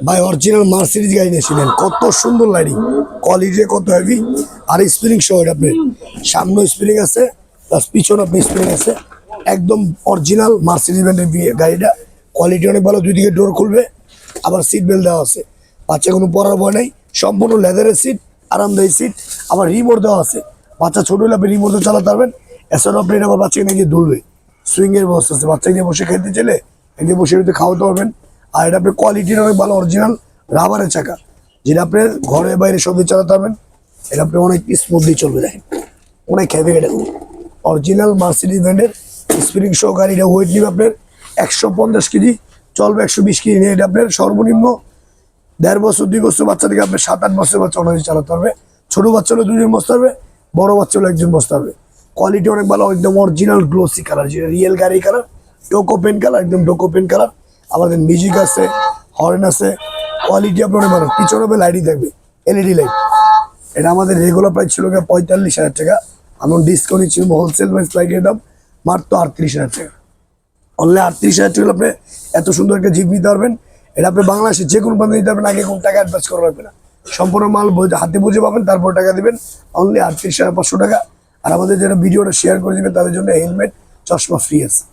ভাই original Mercedes গাড়ি নিয়েছিলেন, কত সুন্দর লাইটিং, কোয়ালিটি কত হেভি, আর স্প্রিং সহ এটা আপনার সামনে স্প্রিং আছে প্লাস পিছনে আপনি স্প্রিং আছে, একদম অরিজিনাল মার্সিডিজ ব্র্যান্ডের গাড়িটা, কোয়ালিটি অনেক ভালো, দুই দিকে ডোর খুলবে, আবার সিট বেল্ট দেওয়া আছে, বাচ্চা কোনো পড়ার ভয় নেই, সম্পূর্ণ লেদারের সিট, আরামদায়ী সিট, আবার রিমোট দেওয়া আছে, বাচ্চা ছোট হলে আপনি রিমোটে চালাতে পারবেন, এছাড়াও আপনি আবার বাচ্চাকে নিয়ে দুলবে, সুইংয়ের ব্যবস্থা আছে, বাচ্চাকে নিয়ে বসে খেতে চাইলে এদিকে বসে খাওয়াতে পারবেন। আর এটা আপনার কোয়ালিটির অনেক ভালো, অরিজিনাল রাবারের চাকা, যেটা আপনার ঘরে বাইরে সবই চালাতে পারবেন, এটা আপনি অনেক স্মুথলি চলবে, দেখেন অনেক হেভি, এটা অরিজিনাল মার্সিডিজ ব্র্যান্ডের স্প্রিং সহ গাড়ি। এটা ওয়েট নিবে আপনার 150 কেজি, চলবে 120 কেজি নিয়ে, এটা আপনার সর্বনিম্ন 1.5 বছর 2 বছর বাচ্চা থেকে আপনার 7-8 বছর বাচ্চা অনেক চালাতে পারবে, ছোটো বাচ্চা হলে 2 জন বসতে পারবে, বড় বাচ্চা হলে 1 জন বসতে পারবে। কোয়ালিটি অনেক ভালো, একদম অরিজিনাল গ্লোসি কালার, যেটা রিয়েল গাড়ি কালার, ডোকো পেন কালার, একদম ডোকো পেন কালার, আমাদের মিউজিক আছে, হর্ন আছে, কোয়ালিটি আপনার অনেক ভালো, পিছনে হবে লাইটই থাকবে, এলইডি লাইট। এটা আমাদের রেগুলার প্রাইস ছিল 45,000 টাকা, এমন ডিসকাউন্ট ছিল, হোলসেল প্রাইস লাইটের দাম মাত্র 38,000 টাকা। অনলি 38,000 টাকা আপনি এত সুন্দর একটা জিপ নিতে পারবেন। এটা আপনি বাংলাদেশে যে কোনো প্রান্তে নিতে পারবেন, আগে কোনো টাকা অ্যাডভান্স করা লাগবে না, সম্পূর্ণ মাল হাতে বুঝে পাবেন, তারপর টাকা দিবেন, অনলি 38,500 টাকা। আর আমাদের যারা ভিডিওটা শেয়ার করে দেবেন তাদের জন্য হেলমেট চশমা ফ্রি আছে।